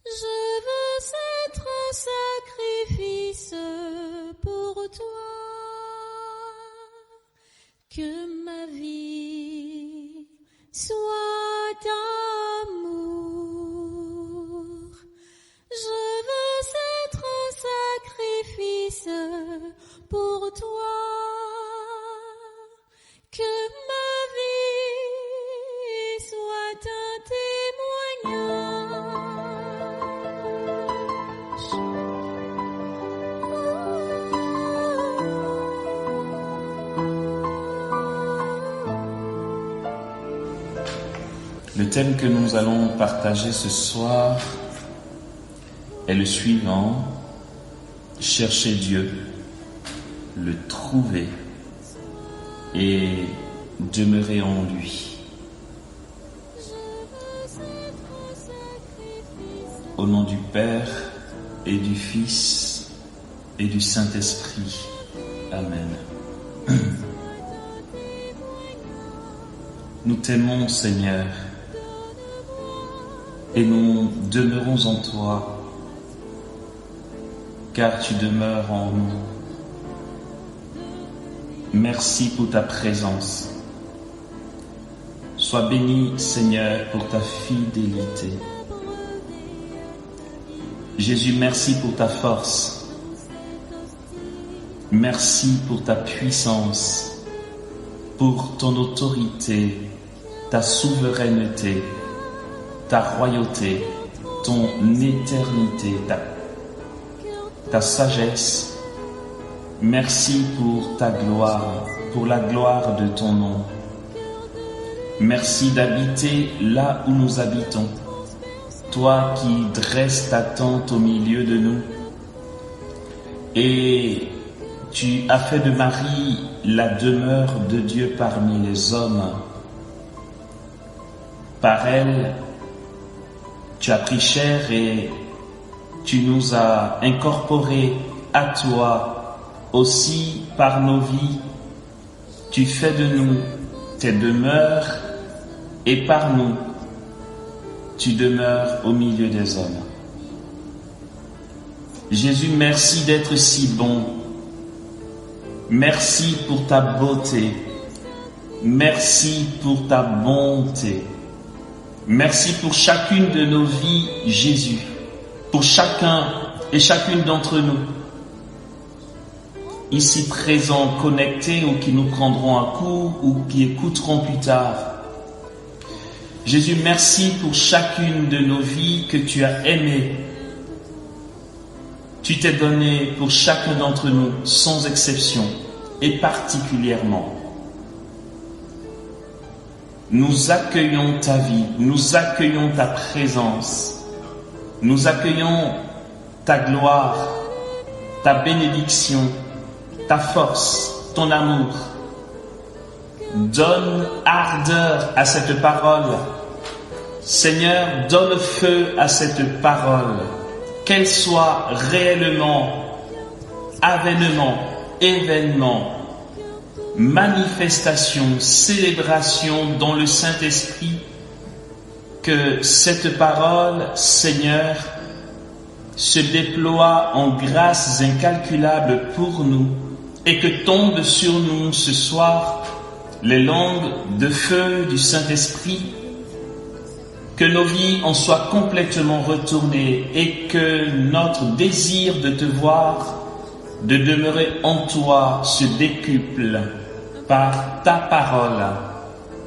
Je veux être un sacrifice pour toi, que ma vie soit amour. Je veux être un sacrifice pour toi, que ma vie soit un témoignage. Le thème que nous allons partager ce soir est le suivant: chercher Dieu, le trouver et demeurer en lui. Au nom du Père et du Fils et du Saint-Esprit. Amen. Nous t'aimons, Seigneur, et nous demeurons en toi, car tu demeures en nous. Merci pour ta présence. Sois béni, Seigneur, pour ta fidélité. Jésus, merci pour ta force. Merci pour ta puissance, pour ton autorité, ta souveraineté, ta royauté, ton éternité, ta sagesse. Merci pour ta gloire, pour la gloire de ton nom. Merci d'habiter là où nous habitons. Toi qui dresses ta tente au milieu de nous. Et tu as fait de Marie la demeure de Dieu parmi les hommes. Par elle, tu as pris chair et tu nous as incorporés à toi. Aussi, par nos vies, tu fais de nous tes demeures et par nous, tu demeures au milieu des hommes. Jésus, merci d'être si bon. Merci pour ta beauté. Merci pour ta bonté. Merci pour chacune de nos vies, Jésus. Pour chacun et chacune d'entre nous. Ici présents, connectés ou qui nous prendront à court ou qui écouteront plus tard. Jésus, merci pour chacune de nos vies que tu as aimées. Tu t'es donné pour chacun d'entre nous, sans exception, et particulièrement. Nous accueillons ta vie, nous accueillons ta présence, nous accueillons ta gloire, ta bénédiction, ta force, ton amour. Donne ardeur à cette parole. Seigneur, donne feu à cette parole. Qu'elle soit réellement, avènement, événement, manifestation, célébration dans le Saint-Esprit. Que cette parole, Seigneur, se déploie en grâces incalculables pour nous et que tombent sur nous ce soir les langues de feu du Saint-Esprit, que nos vies en soient complètement retournées et que notre désir de te voir, de demeurer en toi, se décuple par ta parole,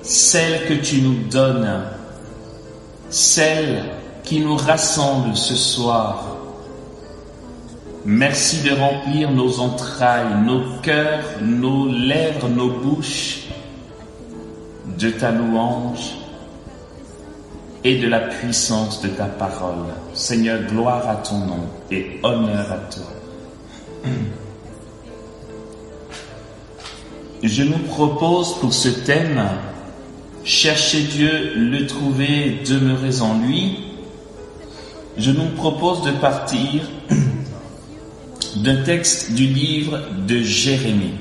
celle que tu nous donnes, celle qui nous rassemble ce soir. Merci de remplir nos entrailles, nos cœurs, nos lèvres, nos bouches de ta louange et de la puissance de ta parole. Seigneur, gloire à ton nom et honneur à toi. Je nous propose pour ce thème, chercher Dieu, le trouver, demeurer en lui. Je nous propose de partir d'un texte du livre de Jérémie.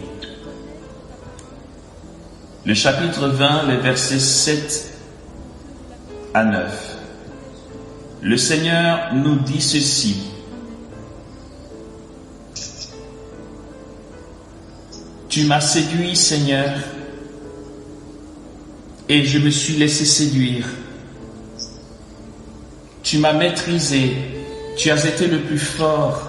Le chapitre 20, les versets 7 à 9. le Seigneur nous dit ceci. Tu m'as séduit, Seigneur, et je me suis laissé séduire. Tu m'as maîtrisé, tu as été le plus fort.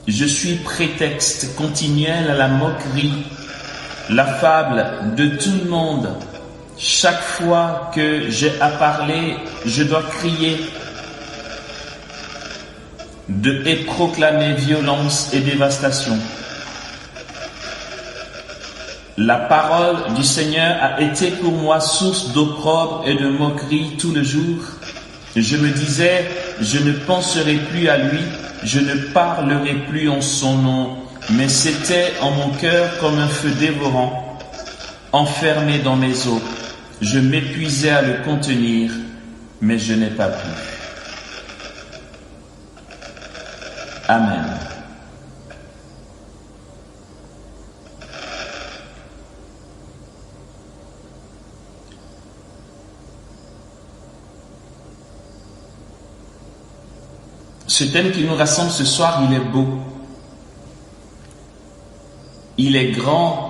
Je suis prétexte continuel à la moquerie, la fable de tout le monde. Chaque fois que j'ai à parler, je dois crier et proclamer violence et dévastation. La parole du Seigneur a été pour moi source d'opprobre et de moquerie tout le jour. Je me disais, je ne penserai plus à lui, je ne parlerai plus en son nom, mais c'était en mon cœur comme un feu dévorant, enfermé dans mes os. Je m'épuisais à le contenir, mais je n'ai pas pu. Amen. Ce thème qui nous rassemble ce soir, il est beau. Il est grand.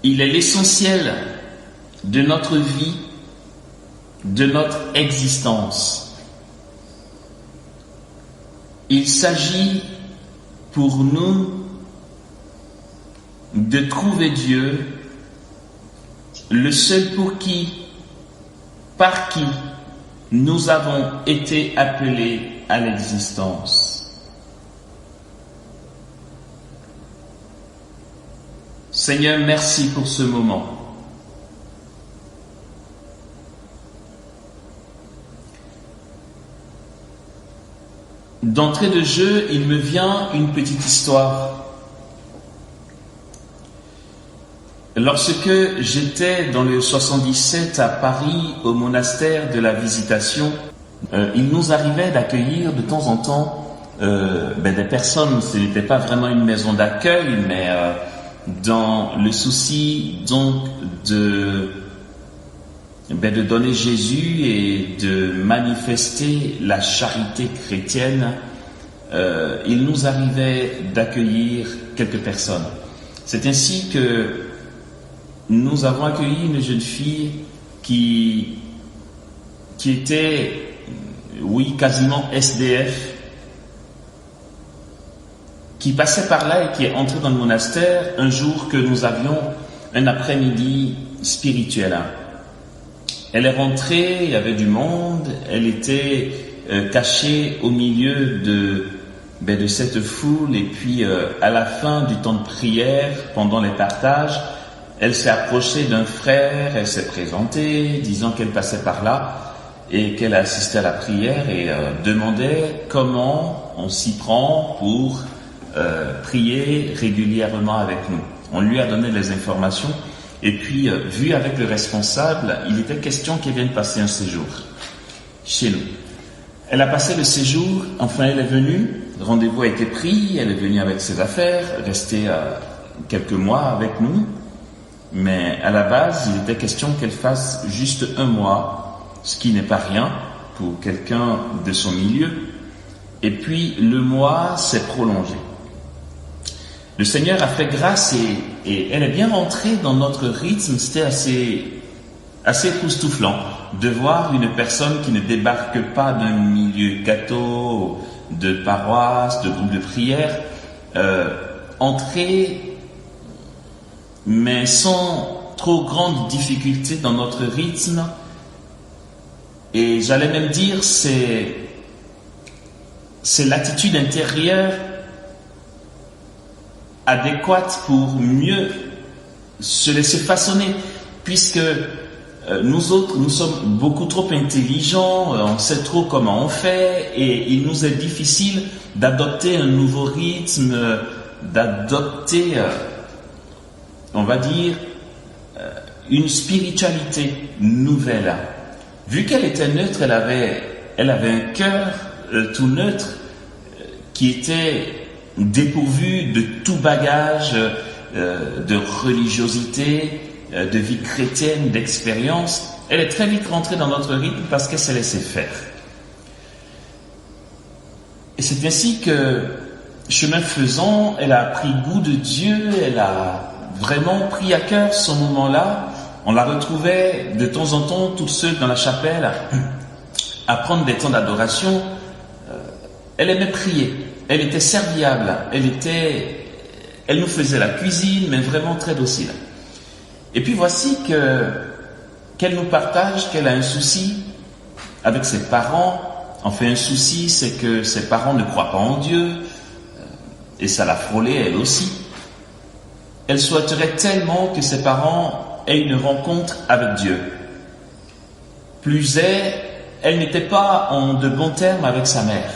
Il est l'essentiel de notre vie, de notre existence. Il s'agit pour nous de trouver Dieu, le seul par qui nous avons été appelés à l'existence. Seigneur, merci pour ce moment. D'entrée de jeu, il me vient une petite histoire. Lorsque j'étais dans le 77 à Paris, au monastère de la Visitation, il nous arrivait d'accueillir de temps en temps des personnes. Ce n'était pas vraiment une maison d'accueil, mais dans le souci donc de donner Jésus et de manifester la charité chrétienne, il nous arrivait d'accueillir quelques personnes. C'est ainsi que nous avons accueilli une jeune fille qui était, oui, quasiment SDF, qui passait par là et qui est entrée dans le monastère un jour que nous avions un après-midi spirituel. Elle est rentrée, il y avait du monde, elle était cachée au milieu de cette foule, et puis à la fin du temps de prière, pendant les partages, elle s'est approchée d'un frère, elle s'est présentée, disant qu'elle passait par là et qu'elle a assisté à la prière et demandait comment on s'y prend pour prier régulièrement avec nous. On lui a donné les informations et puis, vu avec le responsable, il était question qu'elle vienne passer un séjour chez nous. Elle a passé le séjour, enfin elle est venue, le rendez-vous a été pris, elle est venue avec ses affaires, restée quelques mois avec nous. Mais à la base, il était question qu'elle fasse juste 1 mois, ce qui n'est pas rien pour quelqu'un de son milieu. Et puis, le mois s'est prolongé. Le Seigneur a fait grâce et elle est bien rentrée dans notre rythme. C'était assez époustouflant de voir une personne qui ne débarque pas d'un milieu catho, de paroisse, de groupe de prière, entrer, mais sans trop grande difficulté dans notre rythme. Et j'allais même dire, c'est l'attitude intérieure adéquate pour mieux se laisser façonner, puisque nous autres, nous sommes beaucoup trop intelligents, on sait trop comment on fait, et il nous est difficile d'adopter un nouveau rythme, d'adopter on va dire, une spiritualité nouvelle. Vu qu'elle était neutre, elle avait un cœur tout neutre qui était dépourvu de tout bagage de religiosité, de vie chrétienne, d'expérience. Elle est très vite rentrée dans notre rythme parce qu'elle s'est laissée faire. Et c'est ainsi que, chemin faisant, elle a pris goût de Dieu, elle a vraiment pris à cœur ce moment-là. On la retrouvait de temps en temps toute seule dans la chapelle à prendre des temps d'adoration. Elle aimait prier, elle était serviable, elle nous faisait la cuisine, mais vraiment très docile. Et puis voici qu'elle nous partage qu'elle a un souci avec ses parents. Enfin, un souci, c'est que ses parents ne croient pas en Dieu, et ça l'a frôlée elle aussi. Elle souhaiterait tellement que ses parents aient une rencontre avec Dieu. Plus elle n'était pas en de bons termes avec sa mère.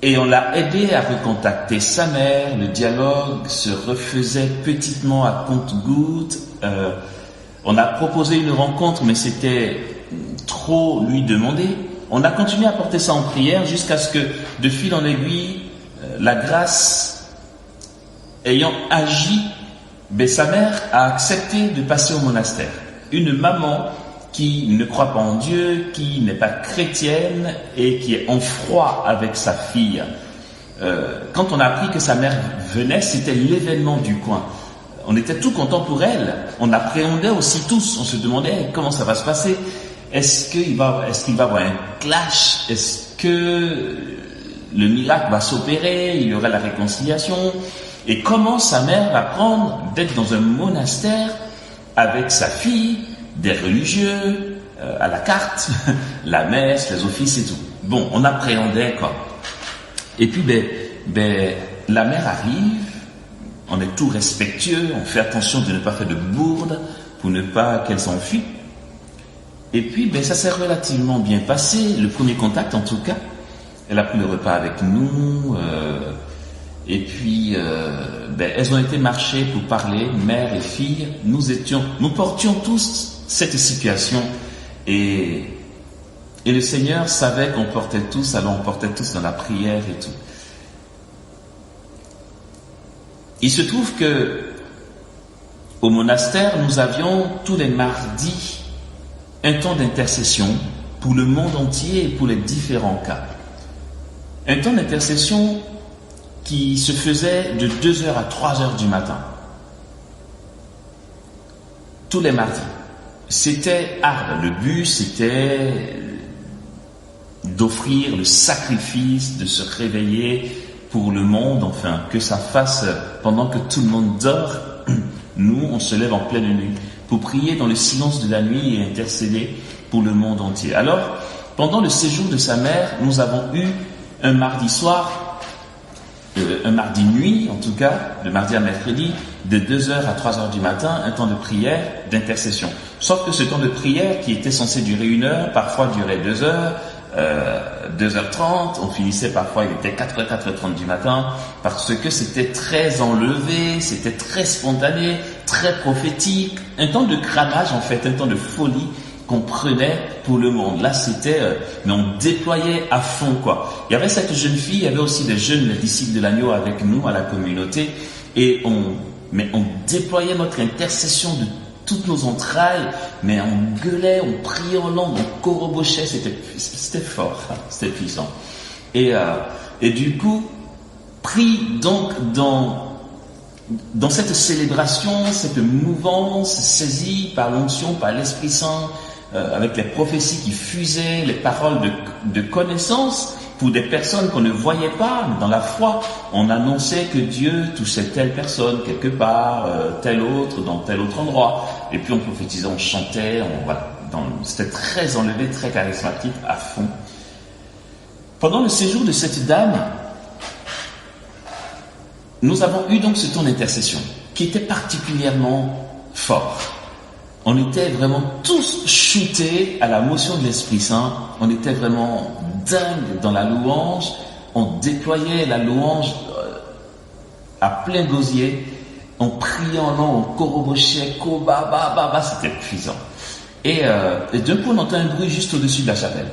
Et on l'a aidé à recontacter sa mère, le dialogue se refaisait petitement à compte-gouttes. On a proposé une rencontre, mais c'était trop lui demander. On a continué à porter ça en prière jusqu'à ce que, de fil en aiguille, la grâce ayant agi, sa mère a accepté de passer au monastère. Une maman qui ne croit pas en Dieu, qui n'est pas chrétienne et qui est en froid avec sa fille. Quand on a appris que sa mère venait, c'était l'événement du coin. On était tout contents pour elle. On appréhendait aussi tous. On se demandait comment ça va se passer. Est-ce qu'il va y avoir un clash? Est-ce que le miracle va s'opérer? Il y aura la réconciliation? Et comment sa mère va prendre d'être dans un monastère avec sa fille, des religieux, à la carte, la messe, les offices et tout. Bon, on appréhendait quoi. Et puis, la mère arrive, on est tout respectueux, on fait attention de ne pas faire de bourde pour ne pas qu'elle s'enfuit. Et puis, ça s'est relativement bien passé, le premier contact en tout cas. Elle a pris le repas avec nous, et puis, elles ont été marcher pour parler, mère et fille. Nous portions tous cette situation et le Seigneur savait qu'on portait tous, alors on portait tous dans la prière et tout. Il se trouve que au monastère, nous avions tous les mardis un temps d'intercession pour le monde entier et pour les différents cas. Un temps d'intercession qui se faisait de 2h à 3h du matin. Tous les mardis. C'était arde. Le but, c'était d'offrir le sacrifice, de se réveiller pour le monde, enfin, que ça fasse pendant que tout le monde dort. Nous, on se lève en pleine nuit pour prier dans le silence de la nuit et intercéder pour le monde entier. Alors, pendant le séjour de sa mère, nous avons eu un mardi soir, un mardi nuit en tout cas, de mardi à mercredi, de 2h à 3h du matin, un temps de prière, d'intercession. Sauf que ce temps de prière qui était censé durer 1 heure, parfois durait 2 heures, 2h30, on finissait parfois, il était 4h, 4h30 du matin, parce que c'était très enlevé, c'était très spontané, très prophétique, un temps de cramage en fait, un temps de folie qu'on prenait pour le monde. Là c'était, mais on déployait à fond quoi. Il y avait cette jeune fille, il y avait aussi des jeunes disciples de l'agneau avec nous à la communauté, et on déployait notre intercession de toutes nos entrailles, mais on gueulait, on priait en langue, on corobochait, c'était fort, c'était puissant. Et du coup, pris donc dans cette célébration, cette mouvance, saisie par l'onction, par l'Esprit Saint, avec les prophéties qui fusaient, les paroles de connaissance, pour des personnes qu'on ne voyait pas, mais dans la foi, on annonçait que Dieu touchait telle personne quelque part, telle autre, dans tel autre endroit. Et puis on prophétisait, on chantait, c'était très enlevé, très charismatique, à fond. Pendant le séjour de cette dame, nous avons eu donc ce temps d'intercession, qui était particulièrement fort. On était vraiment tous shootés à la motion de l'Esprit Saint. On était vraiment dingues dans la louange. On déployait la louange à plein gosier. On priait en langue, on corobochait, c'était puissant. Et d'un coup, on entend un bruit juste au-dessus de la chapelle.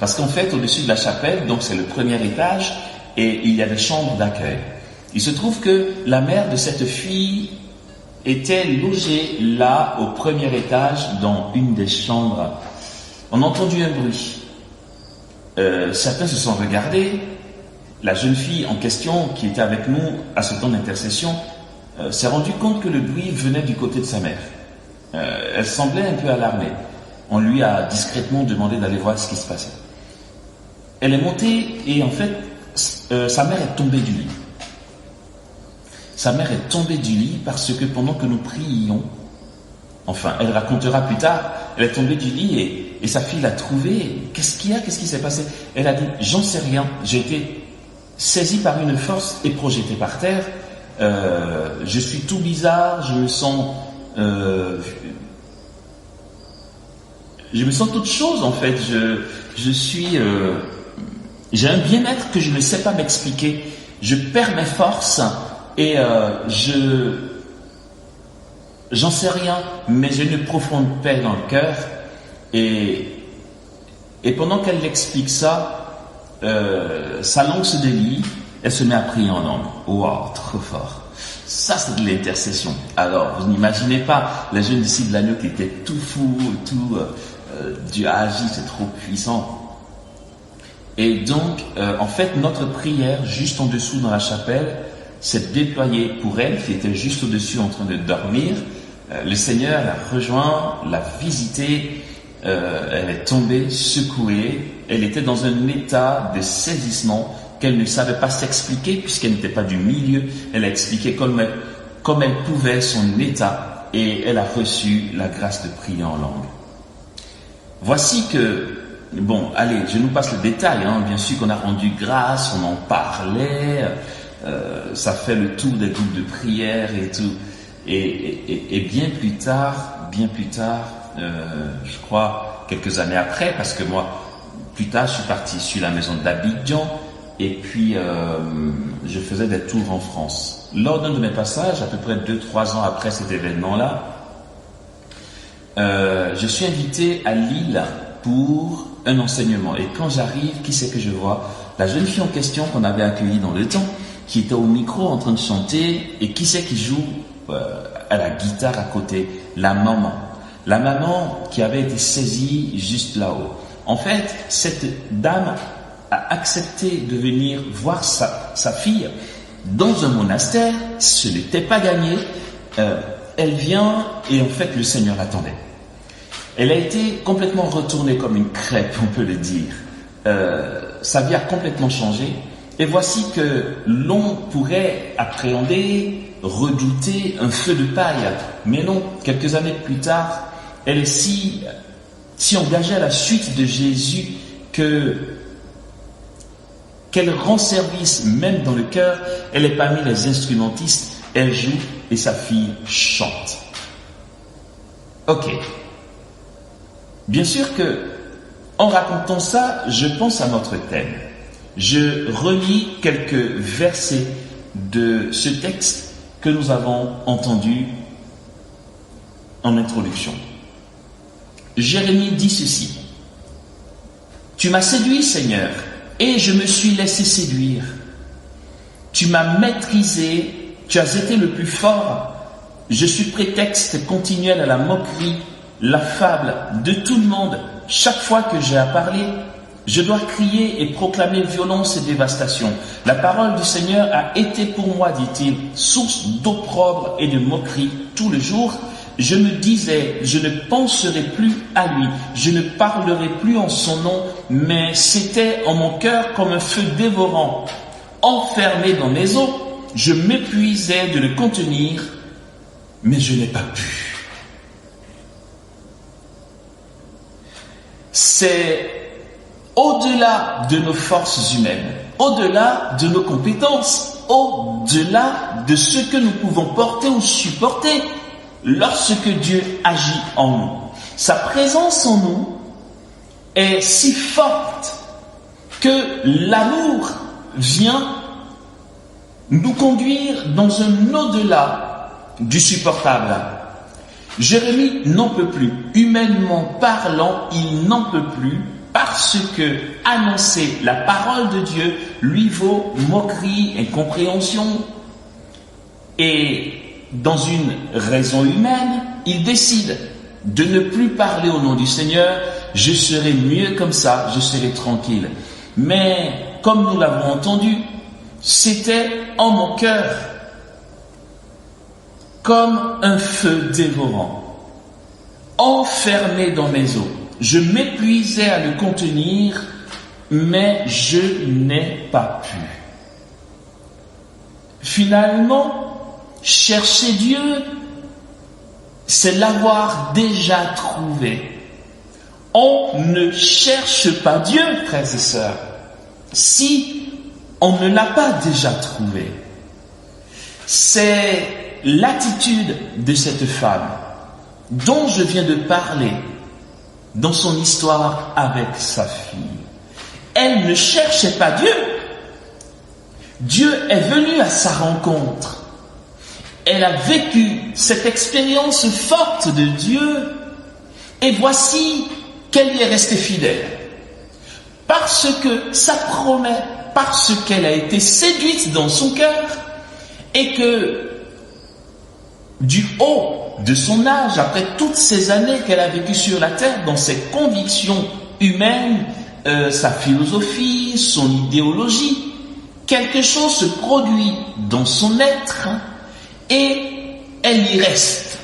Parce qu'en fait, au-dessus de la chapelle, donc c'est le premier étage, et il y a des chambres d'accueil. Il se trouve que la mère de cette fille était logé là, au premier étage, dans une des chambres. On a entendu un bruit. Certains se sont regardés. La jeune fille en question, qui était avec nous à ce temps d'intercession, s'est rendue compte que le bruit venait du côté de sa mère. Elle semblait un peu alarmée. On lui a discrètement demandé d'aller voir ce qui se passait. Elle est montée et en fait, sa mère est tombée du lit. Sa mère est tombée du lit parce que pendant que nous prions, enfin, elle racontera plus tard, elle est tombée du lit et sa fille l'a trouvée. Qu'est-ce qu'il y a? Qu'est-ce qui s'est passé? Elle a dit, j'en sais rien. J'ai été saisie par une force et projetée par terre. Je suis tout bizarre, je me sens toute chose en fait. J'ai un bien-être que je ne sais pas m'expliquer. Je perds mes forces et j'en sais rien, mais j'ai une profonde paix dans le cœur. Et pendant qu'elle l'explique ça, sa langue se délie, elle se met à prier en langue. Waouh, trop fort. Ça, c'est de l'intercession. Alors, vous n'imaginez pas la jeune disciple de l'agneau qui était tout fou, tout Dieu a agi, c'est trop puissant. Et donc, en fait, notre prière, juste en dessous dans la chapelle, s'est déployée pour elle, qui était juste au-dessus en train de dormir. Le Seigneur l'a rejoint, l'a visitée, elle est tombée, secouée, elle était dans un état de saisissement qu'elle ne savait pas s'expliquer puisqu'elle n'était pas du milieu. Elle a expliqué comme elle pouvait son état et elle a reçu la grâce de prier en langue. Voici que, bon, allez, je nous passe le détail, bien sûr qu'on a rendu grâce, on en parlait, ça fait le tour des groupes de prière et tout. Et bien plus tard, je crois quelques années après, parce que moi, plus tard, je suis parti sur la maison d'Abidjan, et puis je faisais des tours en France. Lors d'un de mes passages, à peu près 2-3 ans après cet événement-là, je suis invité à Lille pour un enseignement. Et quand j'arrive, qui c'est que je vois? La jeune fille en question qu'on avait accueillie dans le temps, qui était au micro en train de chanter, et qui c'est qui joue à la guitare à côté? La maman. La maman qui avait été saisie juste là-haut. En fait, cette dame a accepté de venir voir sa fille dans un monastère. Ce n'était pas gagné. Elle vient et en fait le Seigneur l'attendait. Elle a été complètement retournée comme une crêpe, on peut le dire. Sa vie a complètement changé. Et voici que l'on pourrait appréhender, redouter un feu de paille. Mais non, quelques années plus tard, elle est si engagée à la suite de Jésus qu'elle rend service même dans le cœur. Elle est parmi les instrumentistes, elle joue et sa fille chante. Ok. Bien sûr que, en racontant ça, je pense à notre thème. Je relis quelques versets de ce texte que nous avons entendu en introduction. Jérémie dit ceci. « Tu m'as séduit, Seigneur, et je me suis laissé séduire. Tu m'as maîtrisé, tu as été le plus fort. Je suis prétexte continuel à la moquerie, la fable de tout le monde. Chaque fois que j'ai à parler, je dois crier et proclamer violence et dévastation. La parole du Seigneur a été pour moi, dit-il, source d'opprobre et de moquerie tout le jour. Je me disais, je ne penserai plus à lui, je ne parlerai plus en son nom, mais c'était en mon cœur comme un feu dévorant. Enfermé dans mes os, je m'épuisais de le contenir, mais je n'ai pas pu. » C'est au-delà de nos forces humaines, au-delà de nos compétences, au-delà de ce que nous pouvons porter ou supporter lorsque Dieu agit en nous. Sa présence en nous est si forte que l'amour vient nous conduire dans un au-delà du supportable. Jérémie n'en peut plus. Humainement parlant, il n'en peut plus parce que annoncer la parole de Dieu lui vaut moquerie, incompréhension. Et dans une raison humaine, il décide de ne plus parler au nom du Seigneur. Je serai mieux comme ça, je serai tranquille. Mais comme nous l'avons entendu, c'était en mon cœur comme un feu dévorant, enfermé dans mes os. Je m'épuisais à le contenir, mais je n'ai pas pu. Finalement, chercher Dieu, c'est l'avoir déjà trouvé. On ne cherche pas Dieu, frères et sœurs, si on ne l'a pas déjà trouvé. C'est l'attitude de cette femme dont je viens de parler dans son histoire avec sa fille. Elle ne cherchait pas Dieu. Dieu est venu à sa rencontre. Elle a vécu cette expérience forte de Dieu et voici qu'elle y est restée fidèle. Parce que ça promet, parce qu'elle a été séduite dans son cœur et que du haut de son âge, après toutes ces années qu'elle a vécues sur la terre, dans ses convictions humaines, sa philosophie, son idéologie, quelque chose se produit dans son être et elle y reste.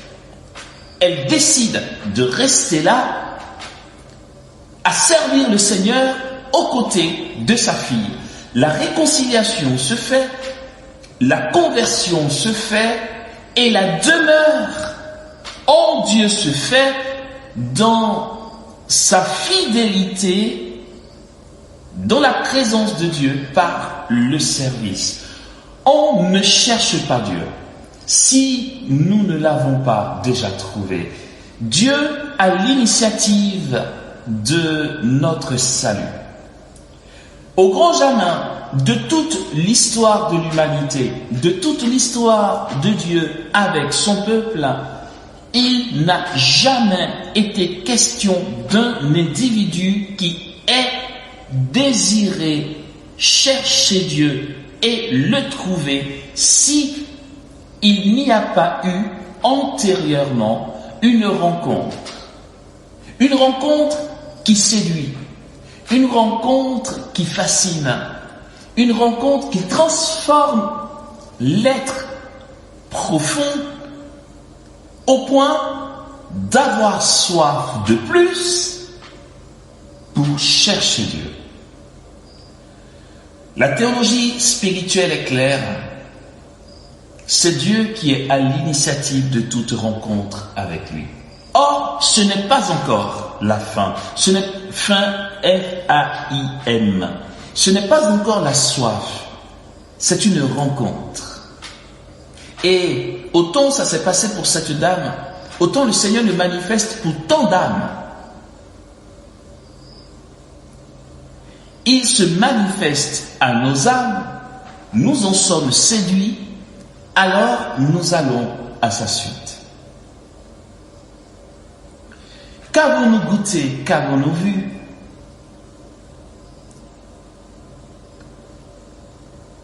Elle décide de rester là, à servir le Seigneur aux côtés de sa fille. La réconciliation se fait, la conversion se fait et la demeure en Dieu se fait dans sa fidélité, dans la présence de Dieu par le service. On ne cherche pas Dieu si nous ne l'avons pas déjà trouvé. Dieu a l'initiative de notre salut. Au grand jamais de toute l'histoire de l'humanité, de toute l'histoire de Dieu avec son peuple, il n'a jamais été question d'un individu qui ait désiré chercher Dieu et le trouver si il n'y a pas eu antérieurement une rencontre qui séduit, une rencontre qui fascine, une rencontre qui transforme l'être profond au point d'avoir soif de plus pour chercher Dieu. La théologie spirituelle est claire. C'est Dieu qui est à l'initiative de toute rencontre avec lui. Or, ce n'est pas encore la fin. Ce n'est fin, F-A-I-M. Ce n'est pas encore la soif. C'est une rencontre. Et autant ça s'est passé pour cette dame, autant le Seigneur le manifeste pour tant d'âmes. Il se manifeste à nos âmes, nous en sommes séduits, alors nous allons à sa suite. Qu'avons-nous goûté, qu'avons-nous vu?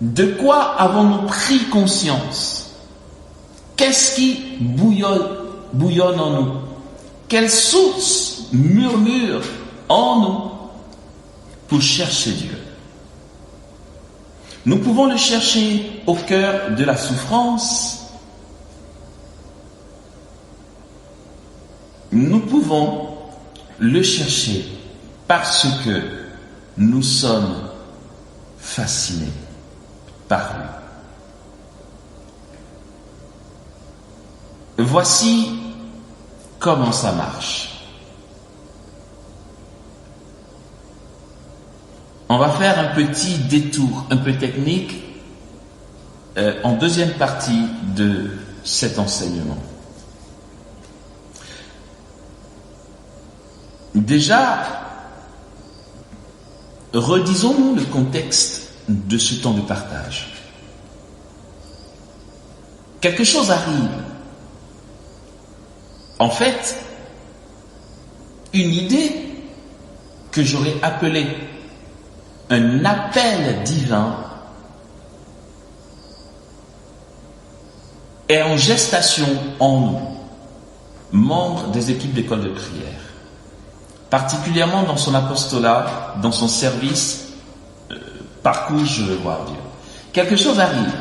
De quoi avons-nous pris conscience? Qu'est-ce qui bouillonne en nous? Quelle source murmure en nous pour chercher Dieu? Nous pouvons le chercher au cœur de la souffrance. Nous pouvons le chercher parce que nous sommes fascinés par lui. Voici comment ça marche. On va faire un petit détour un peu technique en deuxième partie de cet enseignement. Déjà, redisons-nous le contexte de ce temps de partage. Quelque chose arrive. En fait, une idée que j'aurais appelée un appel divin est en gestation en nous, membres des équipes d'école de prière, particulièrement dans son apostolat, dans son service, parcours je veux voir Dieu. Quelque chose arrive,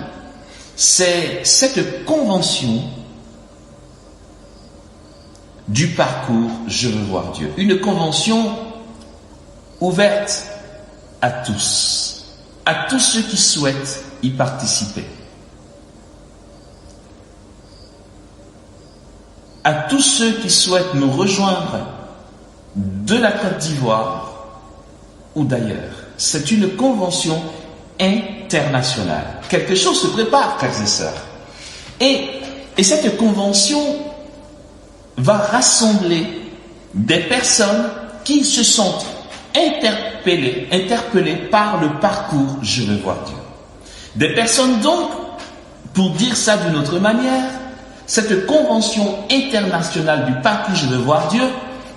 c'est cette convention du parcours je veux voir Dieu, une convention ouverte à tous ceux qui souhaitent y participer, à tous ceux qui souhaitent nous rejoindre de la Côte d'Ivoire ou d'ailleurs. C'est une convention internationale. Quelque chose se prépare, frères et sœurs. Et cette convention va rassembler des personnes qui se sentent interpellées par le parcours je veux voir Dieu. Des personnes donc, pour dire ça d'une autre manière, cette convention internationale du parcours je veux voir Dieu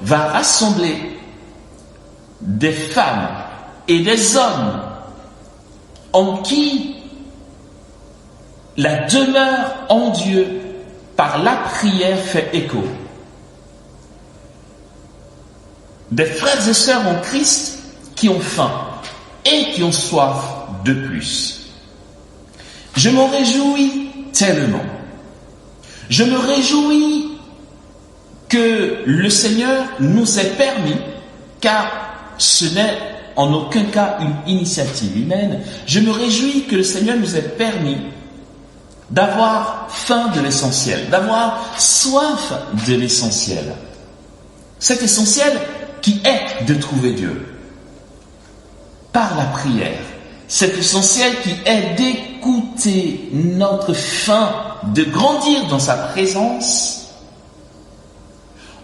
va rassembler des femmes et des hommes en qui la demeure en Dieu par la prière fait écho. Des frères et sœurs en Christ qui ont faim et qui ont soif de plus. Je m'en réjouis tellement. Je me réjouis que le Seigneur nous ait permis, car ce n'est en aucun cas une initiative humaine, je me réjouis que le Seigneur nous ait permis d'avoir faim de l'essentiel, d'avoir soif de l'essentiel. Cet essentiel qui est de trouver Dieu par la prière. Cet essentiel qui est d'écouter notre faim, de grandir dans sa présence,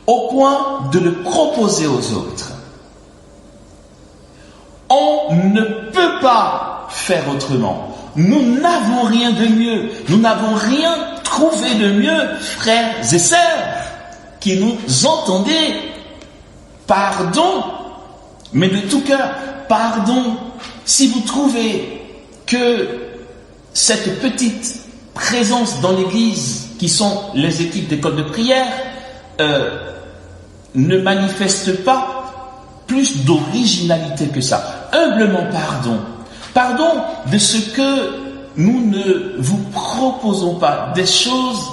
au point de le proposer aux autres. On ne peut pas faire autrement. Nous n'avons rien de mieux. Nous n'avons rien trouvé de mieux, frères et sœurs, qui nous entendez. Pardon, mais de tout cœur, pardon, si vous trouvez que cette petite présence dans l'église, qui sont les équipes d'école de prière, ne manifeste pas plus d'originalité que ça. Humblement pardon. Pardon de ce que nous ne vous proposons pas, des choses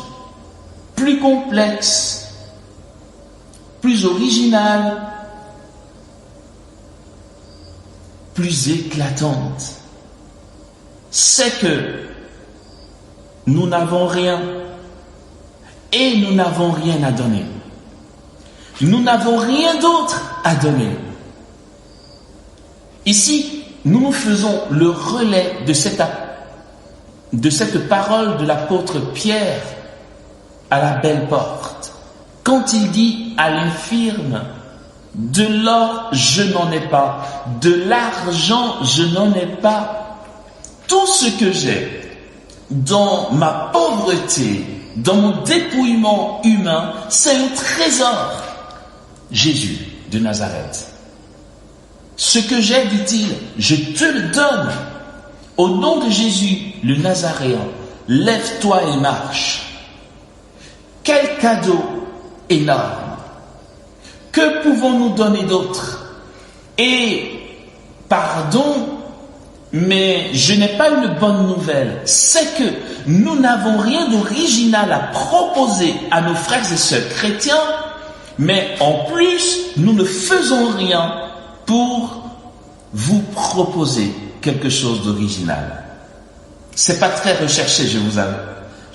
plus complexes, plus originales, plus éclatantes. C'est que nous n'avons rien et nous n'avons rien à donner. Nous n'avons rien d'autre à donner. Ici, nous faisons le relais de cette parole de l'apôtre Pierre à la belle porte. Quand il dit à l'infirme, de l'or je n'en ai pas, de l'argent je n'en ai pas, tout ce que j'ai dans ma pauvreté, dans mon dépouillement humain, c'est un trésor. Jésus de Nazareth. Ce que j'ai, dit-il, je te le donne. Au nom de Jésus, le Nazaréen, lève-toi et marche. Quel cadeau énorme. Que pouvons-nous donner d'autre? Et, pardon, mais je n'ai pas une bonne nouvelle. C'est que nous n'avons rien d'original à proposer à nos frères et sœurs chrétiens, mais en plus, nous ne faisons rien pour vous proposer quelque chose d'original. C'est pas très recherché, je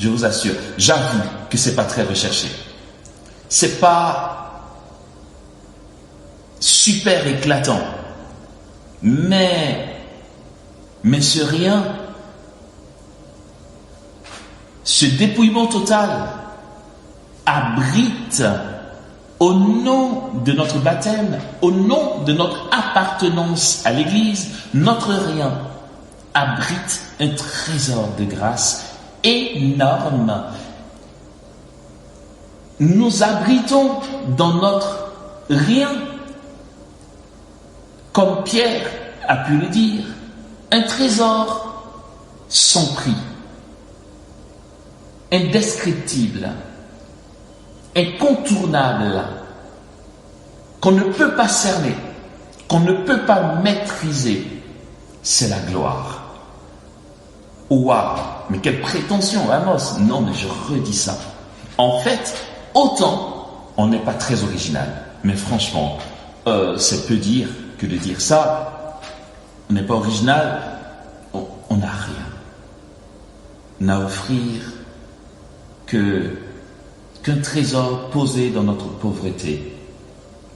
vous assure. J'avoue que c'est pas très recherché. C'est pas super éclatant. Mais ce rien, ce dépouillement total abrite, au nom de notre baptême, au nom de notre appartenance à l'Église, notre rien abrite un trésor de grâce énorme. Nous abritons dans notre rien, comme Pierre a pu le dire, un trésor sans prix. indescriptible, incontournable, qu'on ne peut pas cerner, qu'on ne peut pas maîtriser, c'est la gloire. Waouh, mais quelle prétention, Amos! Non, mais je redis ça. En fait, autant on n'est pas très original, mais franchement, c'est peu dire que de dire ça. On n'est pas original, on n'a rien. N'a à offrir qu'un trésor posé dans notre pauvreté,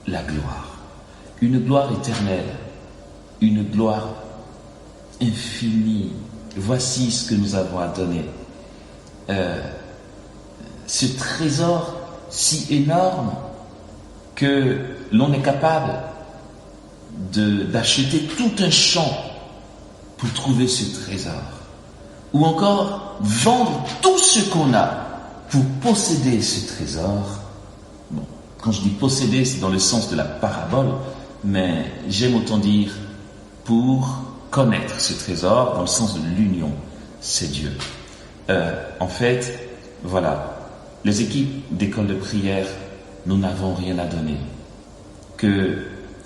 la gloire. Une gloire éternelle, une gloire infinie. Voici ce que nous avons à donner. Ce trésor si énorme que l'on est capable d'acheter tout un champ pour trouver ce trésor. Ou encore vendre tout ce qu'on a pour posséder ce trésor. Bon, quand je dis posséder, c'est dans le sens de la parabole, mais j'aime autant dire pour connaître ce trésor dans le sens de l'union, c'est Dieu. En fait, voilà, les équipes d'école de prière, nous n'avons rien à donner que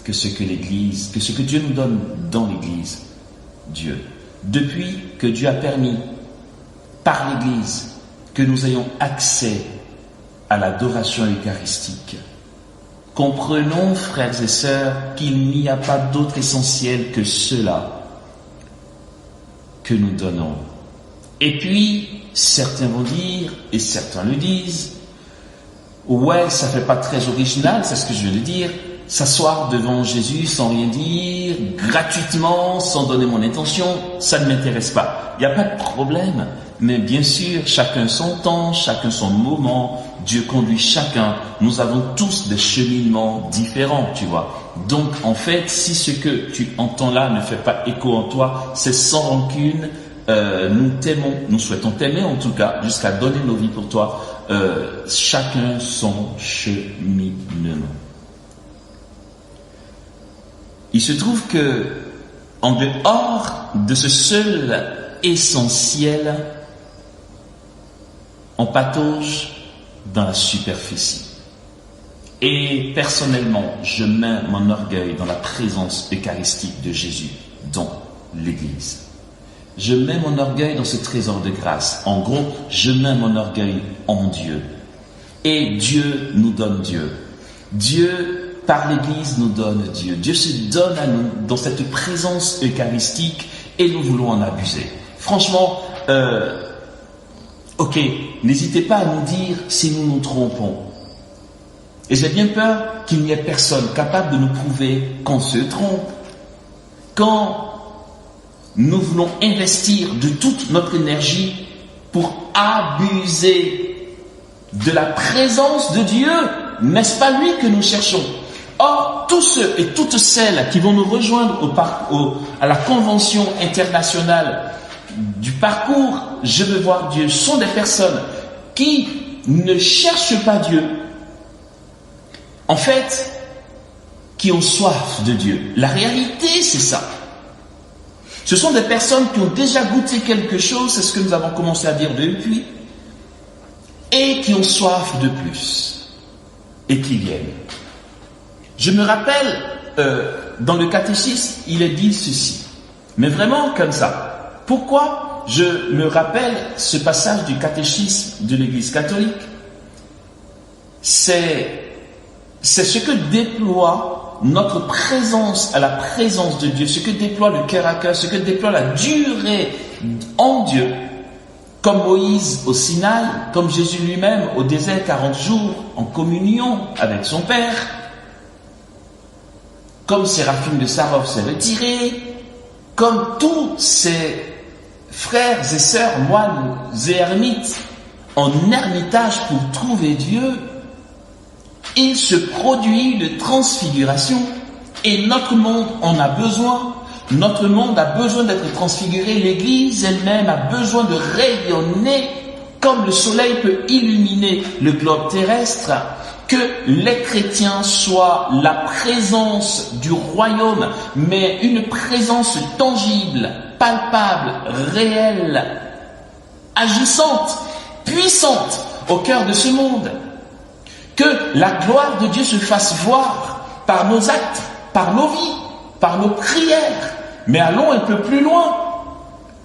ce que l'Église, que ce que Dieu nous donne dans l'Église, Dieu. Depuis que Dieu a permis, par l'Église, que nous ayons accès à l'adoration eucharistique, comprenons, frères et sœurs, qu'il n'y a pas d'autre essentiel que cela que nous donnons. Et puis, certains vont dire, et certains le disent, ouais, ça fait pas très original, c'est ce que je viens de dire, s'asseoir devant Jésus sans rien dire, gratuitement, sans donner mon intention, ça ne m'intéresse pas. Il n'y a pas de problème, mais bien sûr, chacun son temps, chacun son moment, Dieu conduit chacun. Nous avons tous des cheminements différents, tu vois. Donc, en fait, si ce que tu entends là ne fait pas écho en toi, c'est sans rancune. Nous t'aimons, nous souhaitons t'aimer en tout cas, jusqu'à donner nos vies pour toi. Chacun son cheminement. Il se trouve que, en dehors de ce seul essentiel, on patauge dans la superficie. Et personnellement, je mets mon orgueil dans la présence eucharistique de Jésus, dans l'Église. Je mets mon orgueil dans ce trésor de grâce. En gros, je mets mon orgueil en Dieu. Et Dieu nous donne Dieu. Dieu, par l'Église, nous donne Dieu. Dieu se donne à nous dans cette présence eucharistique et nous voulons en abuser. Franchement, ok, n'hésitez pas à nous dire si nous nous trompons. Et j'ai bien peur qu'il n'y ait personne capable de nous prouver qu'on se trompe. Quand nous voulons investir de toute notre énergie pour abuser de la présence de Dieu, n'est-ce pas lui que nous cherchons? Or, tous ceux et toutes celles qui vont nous rejoindre à la convention internationale du parcours Je veux voir Dieu sont des personnes qui ne cherchent pas Dieu, en fait, qui ont soif de Dieu. La réalité, c'est ça. Ce sont des personnes qui ont déjà goûté quelque chose, c'est ce que nous avons commencé à dire depuis, et qui ont soif de plus, et qui viennent. Je me rappelle, dans le catéchisme, il est dit ceci, mais vraiment comme ça. Pourquoi je me rappelle ce passage du catéchisme de l'Église catholique? C'est ce que déploie notre présence à la présence de Dieu, ce que déploie le cœur à cœur, ce que déploie la durée en Dieu, comme Moïse au Sinaï, comme Jésus lui-même au désert 40 jours en communion avec son Père, comme Séraphine de Sarov s'est retiré, comme tous ces frères et sœurs, moines et ermites en ermitage pour trouver Dieu. Il se produit de transfiguration et notre monde en a besoin. Notre monde a besoin d'être transfiguré. L'Église elle-même a besoin de rayonner comme le soleil peut illuminer le globe terrestre. Que les chrétiens soient la présence du royaume, mais une présence tangible, palpable, réelle, agissante. puissante au cœur de ce monde. Que la gloire de Dieu se fasse voir par nos actes, par nos vies, par nos prières. Mais allons un peu plus loin,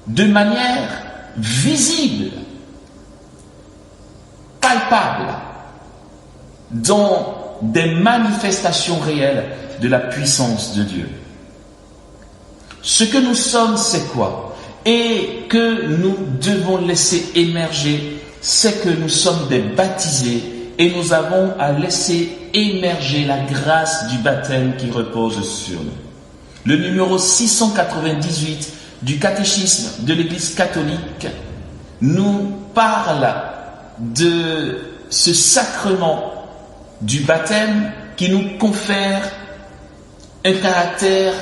de manière visible, palpable, dans des manifestations réelles de la puissance de Dieu. Ce que nous sommes, c'est quoi? Et que nous devons laisser émerger, c'est que nous sommes des baptisés et nous avons à laisser émerger la grâce du baptême qui repose sur nous. Le numéro 698 du catéchisme de l'Église catholique nous parle de ce sacrement du baptême qui nous confère un caractère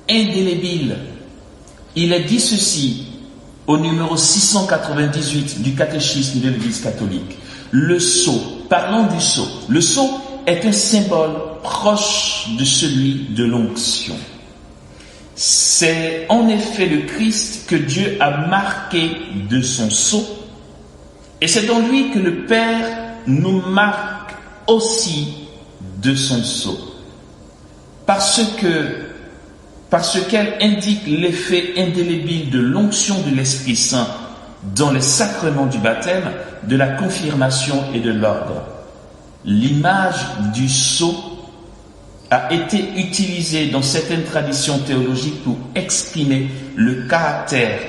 indélébile. Il est dit ceci au numéro 698 du catéchisme de l'Église catholique. Le sceau, parlons du sceau. Le sceau est un symbole proche de celui de l'onction. C'est en effet le Christ que Dieu a marqué de son sceau, et c'est dans lui que le Père nous marque aussi de son sceau. Parce qu'elle indique l'effet indélébile de l'onction de l'Esprit Saint dans les sacrements du baptême, de la confirmation et de l'ordre. L'image du sceau a été utilisée dans certaines traditions théologiques pour exprimer le caractère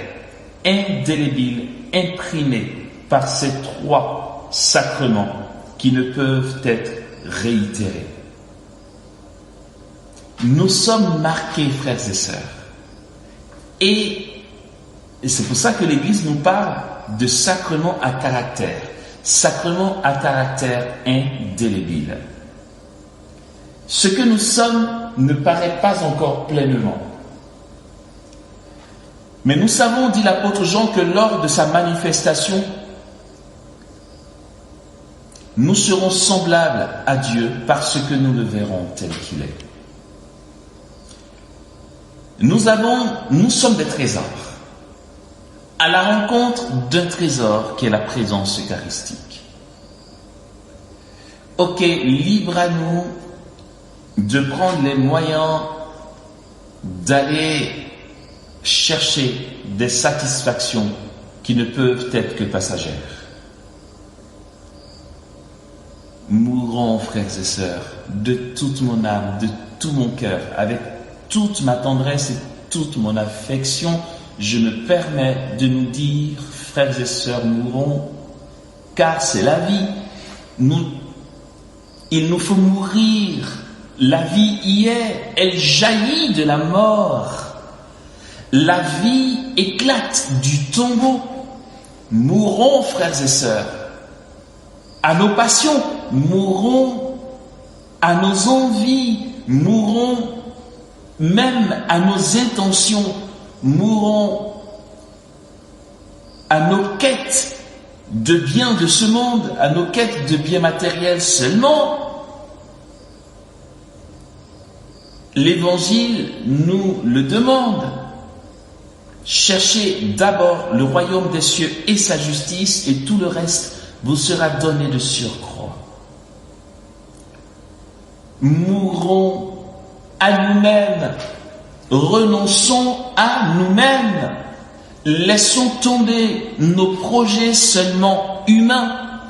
indélébile imprimé par ces trois sacrements qui ne peuvent être réitérés. Nous sommes marqués, frères et sœurs. Et c'est pour ça que l'Église nous parle de sacrement à caractère indélébile. Ce que nous sommes ne paraît pas encore pleinement. Mais nous savons, dit l'apôtre Jean, que lors de sa manifestation, nous serons semblables à Dieu parce que nous le verrons tel qu'il est. Nous sommes des trésors, à la rencontre d'un trésor qui est la présence eucharistique. Ok, libre à nous de prendre les moyens d'aller chercher des satisfactions qui ne peuvent être que passagères. Mourons, frères et sœurs, de toute mon âme, de tout mon cœur, avec toute ma tendresse et toute mon affection, je me permets de nous dire, frères et sœurs, mourons, car c'est la vie. Il nous faut mourir. La vie y est, elle jaillit de la mort. La vie éclate du tombeau. Mourons, frères et sœurs, à nos passions, mourons à nos envies, mourons même à nos intentions, mourons à nos quêtes de biens de ce monde, à nos quêtes de biens matériels seulement. L'Évangile nous le demande. Cherchez d'abord le royaume des cieux et sa justice, et tout le reste vous sera donné de surcroît. Mourons à nous-mêmes, renonçons à nous-mêmes, laissons tomber nos projets seulement humains,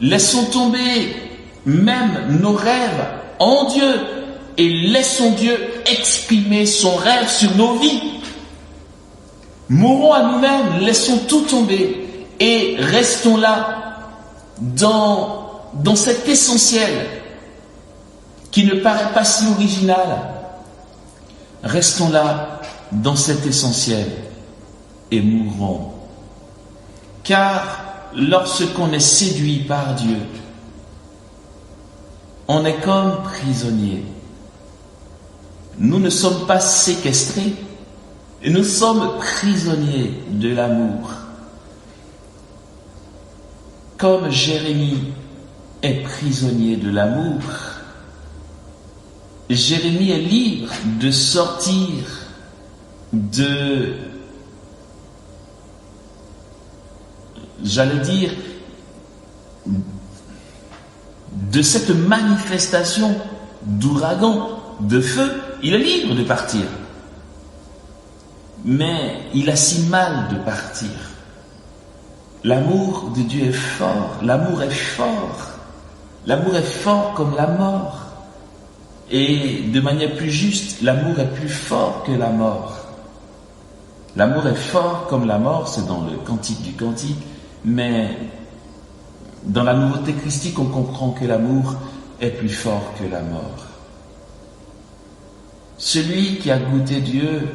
laissons tomber même nos rêves en Dieu, et laissons Dieu exprimer son rêve sur nos vies. Mourons à nous-mêmes, laissons tout tomber et restons là dans cet essentiel qui ne paraît pas si original. Restons là dans cet essentiel et mourons. Car lorsqu'on est séduit par Dieu, on est comme prisonnier. Nous ne sommes pas séquestrés, nous sommes prisonniers de l'amour. Comme Jérémie est prisonnier de l'amour, Jérémie est libre de sortir de j'allais dire, de cette manifestation d'ouragan, de feu, il est libre de partir. Mais il a si mal de partir. L'amour de Dieu est fort, l'amour est fort. L'amour est fort comme la mort. Et de manière plus juste, l'amour est plus fort que la mort. L'amour est fort comme la mort, c'est dans le Cantique du Cantique, mais dans la nouveauté christique, on comprend que l'amour est plus fort que la mort. Celui qui a goûté Dieu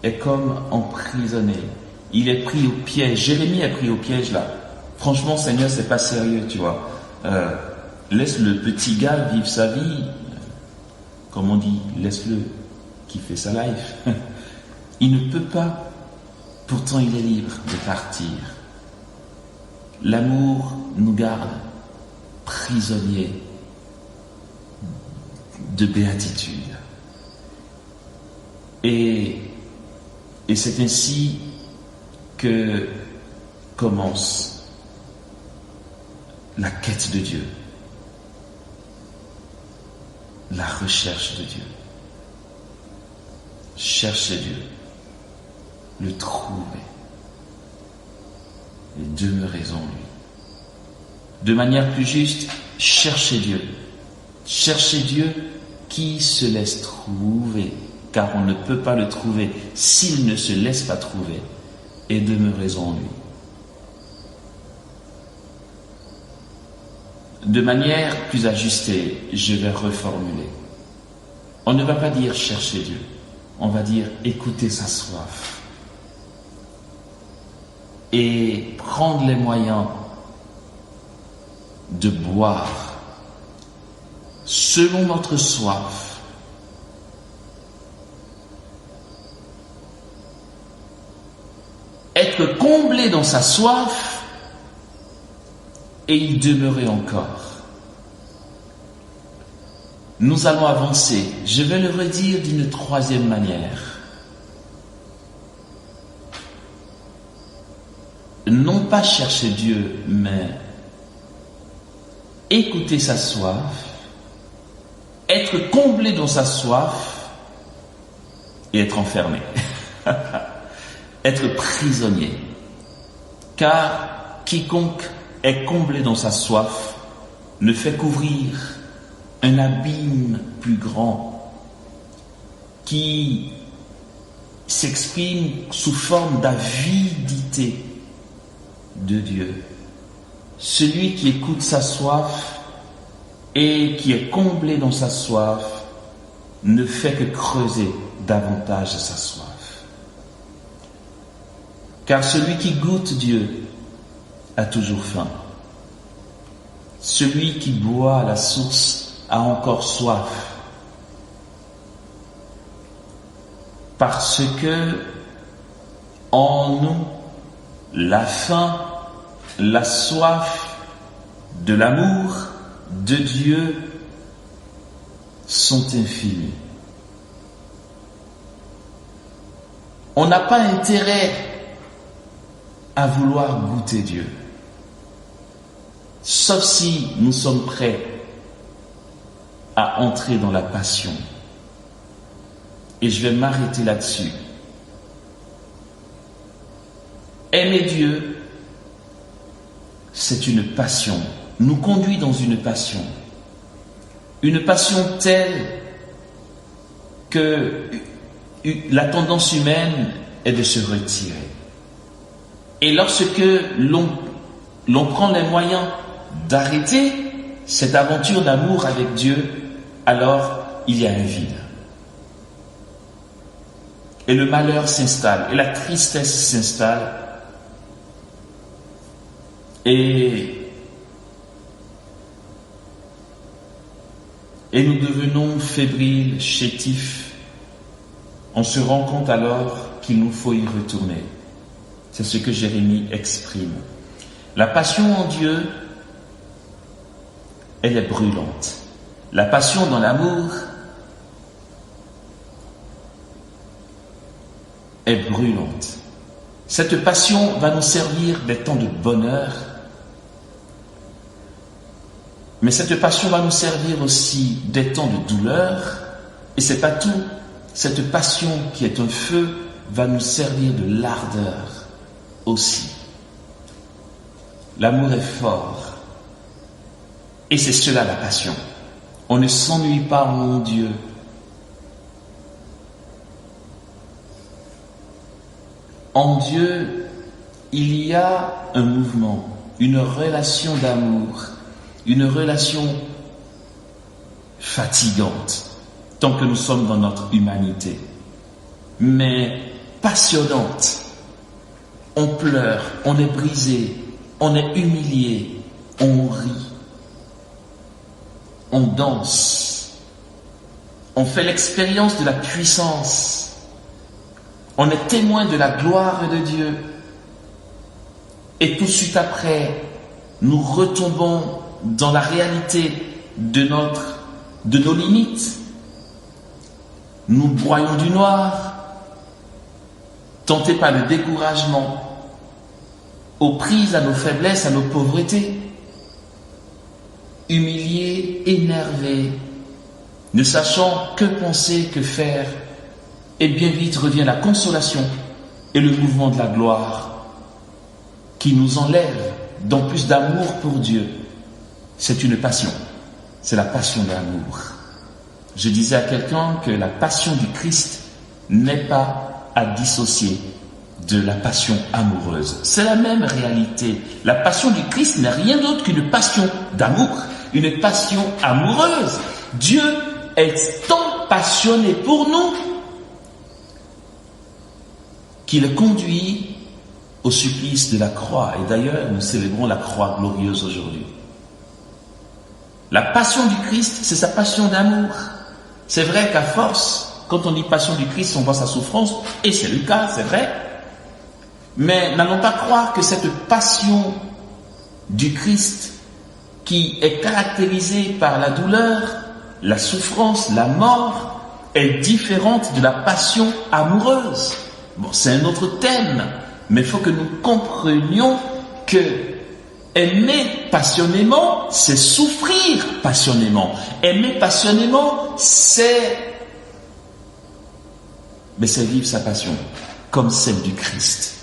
est comme emprisonné. Il est pris au piège. Jérémie est pris au piège là. Franchement, Seigneur, c'est pas sérieux, tu vois. Laisse le petit gars vivre sa vie. Comme on dit, laisse-le kiffer sa life. Il ne peut pas. Pourtant, il est libre de partir. L'amour nous garde prisonniers de béatitude. Et c'est ainsi que commence la quête de Dieu, la recherche de Dieu. Chercher Dieu, le trouver et demeurer en lui. De manière plus juste, chercher Dieu. Chercher Dieu qui se laisse trouver, car on ne peut pas le trouver s'il ne se laisse pas trouver, et demeurer en lui. De manière plus ajustée, je vais reformuler. On ne va pas dire chercher Dieu, on va dire écouter sa soif et prendre les moyens de boire selon notre soif. Être comblé dans sa soif et y demeurer encore. Nous allons avancer. Je vais le redire d'une troisième manière. Non pas chercher Dieu, mais écouter sa soif, être comblé dans sa soif et être enfermé. Être prisonnier. Car quiconque est comblé dans sa soif ne fait qu'ouvrir un abîme plus grand qui s'exprime sous forme d'avidité de Dieu. Celui qui écoute sa soif et qui est comblé dans sa soif ne fait que creuser davantage sa soif. Car celui qui goûte Dieu a toujours faim. Celui qui boit à la source a encore soif. Parce que en nous, la faim, la soif de l'amour de Dieu sont infinies. On n'a pas intérêt à vouloir goûter Dieu, sauf si nous sommes prêts à entrer dans la passion. Et je vais m'arrêter là-dessus. Aimer Dieu, c'est une passion, nous conduit dans une passion telle que la tendance humaine est de se retirer. Et lorsque l'on prend les moyens d'arrêter cette aventure d'amour avec Dieu, alors il y a un vide. Et le malheur s'installe, et la tristesse s'installe. Et nous devenons fébriles, chétifs. On se rend compte alors qu'il nous faut y retourner. C'est ce que Jérémie exprime. La passion en Dieu, elle est brûlante. La passion dans l'amour est brûlante. Cette passion va nous servir des temps de bonheur, mais cette passion va nous servir aussi des temps de douleur, et c'est pas tout. Cette passion qui est un feu va nous servir de l'ardeur aussi. L'amour est fort, et c'est cela la passion. On ne s'ennuie pas, mon Dieu. En Dieu, il y a un mouvement, une relation d'amour, une relation fatigante, tant que nous sommes dans notre humanité, mais passionnante. On pleure, on est brisé, on est humilié, on rit, on danse, on fait l'expérience de la puissance. On est témoin de la gloire de Dieu. Et tout de suite après, nous retombons dans la réalité de nos limites. Nous broyons du noir, tentés par le découragement, aux prises à nos faiblesses, à nos pauvretés, humiliés, énervés, ne sachant que penser, que faire. Et bien vite revient la consolation et le mouvement de la gloire qui nous enlève dans plus d'amour pour Dieu. C'est une passion, c'est la passion d'amour. Je disais à quelqu'un que la passion du Christ n'est pas à dissocier de la passion amoureuse. C'est la même réalité. La passion du Christ n'est rien d'autre qu'une passion d'amour, une passion amoureuse. Dieu est tant passionné pour nous qu'il conduit au supplice de la croix. Et d'ailleurs, nous célébrons la croix glorieuse aujourd'hui. La passion du Christ, c'est sa passion d'amour. C'est vrai qu'à force, quand on dit passion du Christ, on voit sa souffrance, et c'est le cas, c'est vrai. Mais n'allons pas croire que cette passion du Christ, qui est caractérisée par la douleur, la souffrance, la mort, est différente de la passion amoureuse. Bon, c'est un autre thème, mais il faut que nous comprenions que aimer passionnément, c'est souffrir passionnément. Aimer passionnément, c'est vivre sa passion, comme celle du Christ.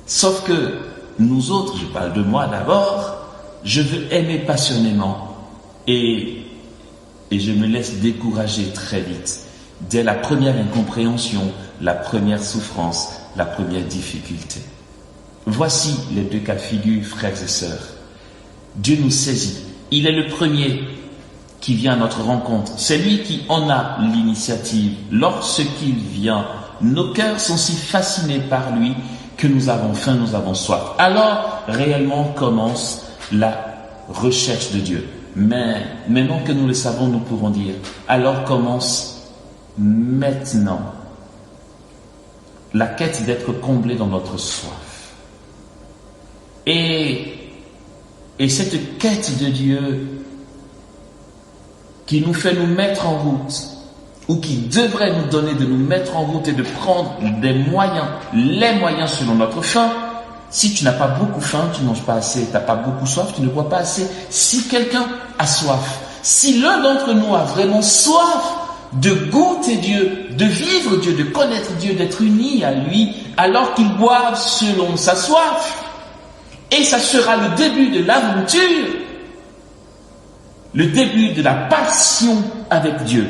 Sauf que nous autres, je parle de moi d'abord, je veux aimer passionnément et je me laisse décourager très vite. Dès la première incompréhension, la première souffrance, la première difficulté. Voici les deux cas de figure, frères et sœurs. Dieu nous saisit. Il est le premier qui vient à notre rencontre. C'est lui qui en a l'initiative. Lorsqu'il vient, nos cœurs sont si fascinés par lui que nous avons faim, nous avons soif. Alors, réellement commence la recherche de Dieu. Mais maintenant que nous le savons, nous pourrons dire, alors commence maintenant la quête d'être comblé dans notre soif. Et cette quête de Dieu qui nous fait nous mettre en route, ou qui devrait nous donner de nous mettre en route et de prendre des moyens, les moyens selon notre faim. Si tu n'as pas beaucoup faim, tu ne manges pas assez. Tu n'as pas beaucoup soif, tu ne bois pas assez. Si quelqu'un a soif, si l'un d'entre nous a vraiment soif de goûter Dieu, de vivre Dieu, de connaître Dieu, d'être uni à lui, alors qu'il boive selon sa soif. Et ça sera le début de l'aventure, le début de la passion avec Dieu,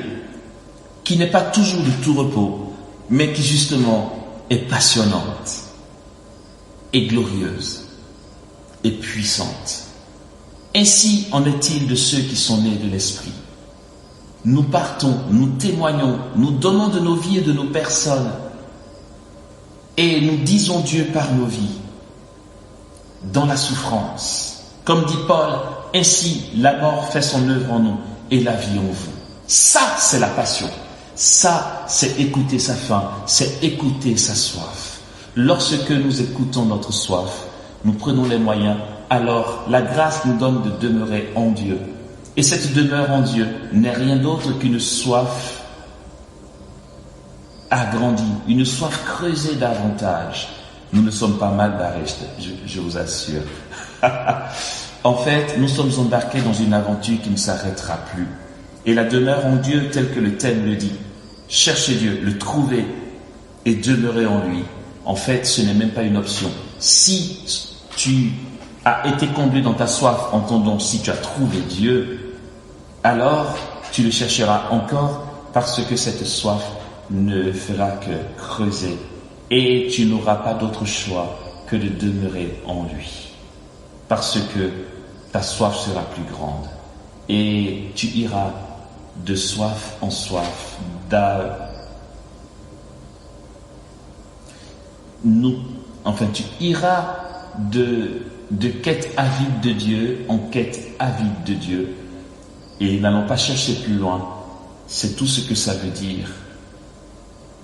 qui n'est pas toujours de tout repos, mais qui justement est passionnante, et glorieuse, et puissante. Ainsi en est-il de ceux qui sont nés de l'Esprit. Nous partons, nous témoignons, nous donnons de nos vies et de nos personnes, et nous disons Dieu par nos vies, dans la souffrance. Comme dit Paul, ainsi la mort fait son œuvre en nous, et la vie en vous. Ça, c'est la passion. Ça, c'est écouter sa faim, c'est écouter sa soif. Lorsque nous écoutons notre soif, nous prenons les moyens, alors la grâce nous donne de demeurer en Dieu. Et cette demeure en Dieu n'est rien d'autre qu'une soif agrandie, une soif creusée davantage, Nous ne sommes pas mal barrés, je vous assure. En fait, nous sommes embarqués dans une aventure qui ne s'arrêtera plus. Et la demeure en Dieu, telle que le thème le dit, chercher Dieu, le trouver et demeurer en lui. En fait, ce n'est même pas une option. Si tu as été comblé dans ta soif, entendons, si tu as trouvé Dieu, alors tu le chercheras encore parce que cette soif ne fera que creuser et tu n'auras pas d'autre choix que de demeurer en lui. Parce que ta soif sera plus grande et tu iras de soif en soif, tu iras de quête avide de Dieu en quête avide de Dieu. Et n'allons pas chercher plus loin, c'est tout ce que ça veut dire.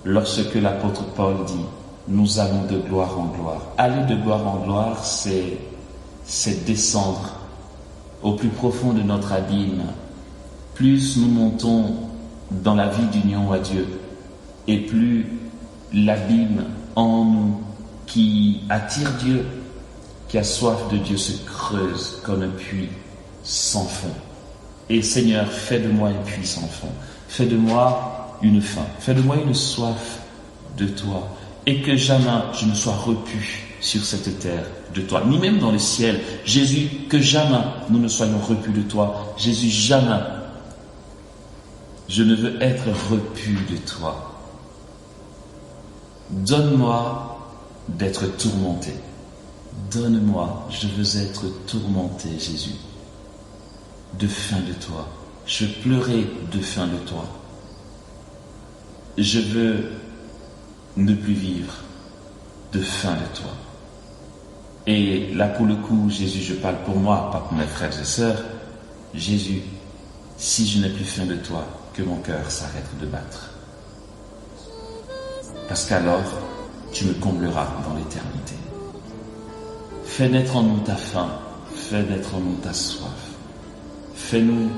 Lorsque l'apôtre Paul dit, nous allons de gloire en gloire. Aller de gloire en gloire, c'est descendre au plus profond de notre abîme. Plus nous montons dans la vie d'union à Dieu, et plus l'abîme en nous qui attire Dieu, qui a soif de Dieu, se creuse comme un puits sans fond. Et Seigneur, fais de moi un puits sans fond. Fais de moi une faim. Fais de moi une soif de toi. Et que jamais je ne sois repu sur cette terre de toi, ni même dans le ciel. Jésus, que jamais nous ne soyons repus de toi. Jésus, jamais je ne veux être repu de toi. Donne-moi d'être tourmenté. Donne-moi, je veux être tourmenté, Jésus, de faim de toi. Je veux pleurer de faim de toi. Je veux ne plus vivre de faim de toi. Et là, pour le coup, Jésus, je parle pour moi, pas pour mes frères et sœurs. Jésus, si je n'ai plus faim de toi, que mon cœur s'arrête de battre. Parce qu'alors, tu me combleras dans l'éternité. Fais naître en nous ta faim, fais naître en nous ta soif. Fais-nous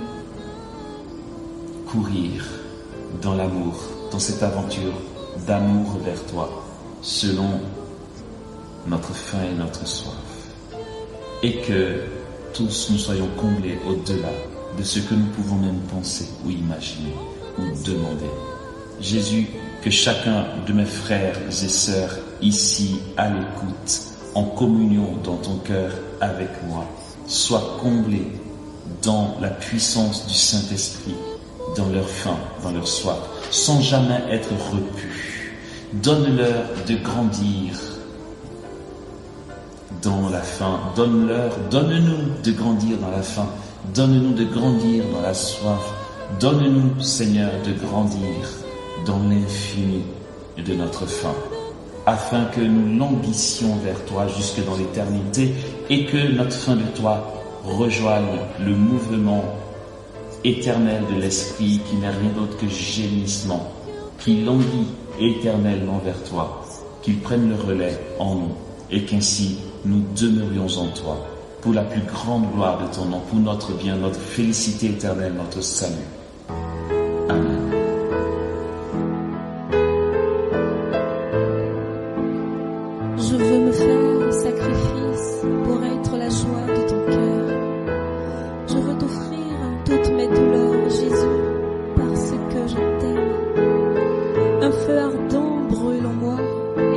courir dans l'amour, dans cette aventure d'amour vers toi, selon notre faim et notre soif. Et que tous nous soyons comblés au-delà de ce que nous pouvons même penser ou imaginer ou demander. Jésus, que chacun de mes frères et sœurs ici à l'écoute, en communion dans ton cœur avec moi, soit comblé dans la puissance du Saint-Esprit, dans leur faim, dans leur soif, sans jamais être repus. Donne-leur de grandir dans la faim, donne-nous de grandir dans la faim, donne-nous de grandir dans la soif, donne-nous, Seigneur, de grandir dans l'infini de notre faim, afin que nous languissions vers toi jusque dans l'éternité et que notre faim de toi rejoigne le mouvement éternel de l'Esprit qui n'est rien d'autre que gémissement, qui languit éternellement vers toi, qu'il prenne le relais en nous et qu'ainsi nous demeurions en toi pour la plus grande gloire de ton nom, pour notre bien, notre félicité éternelle, notre salut. Amen. Je veux me faire sacrifice pour être la joie de ton cœur. Je veux t'offrir toutes mes douleurs, Jésus, parce que je t'aime. Un feu ardent brûle en moi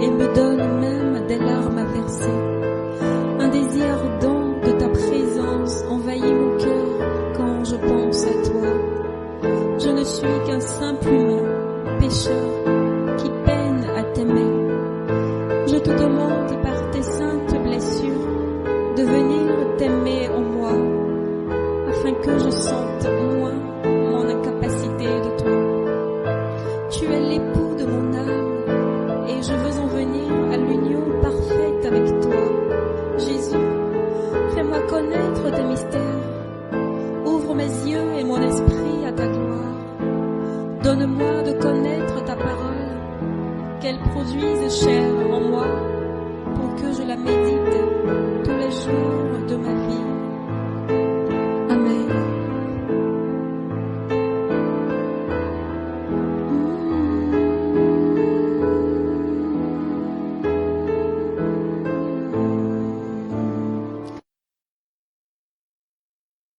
et me donne même des larmes à verser. Un désir ardent de ta présence envahit mon cœur quand je pense à toi. Je ne suis qu'un simple humain, pécheur, qui peine à t'aimer. Je te demande par tes saintes blessures de venir t'aimer en moi, afin que je sente moins mon incapacité de toi. Tu es l'époux de mon âme, et je veux en venir à l'union parfaite avec toi. Jésus, fais-moi connaître tes mystères, ouvre mes yeux et mon esprit à ta gloire. Donne-moi de connaître ta parole, qu'elle produise chair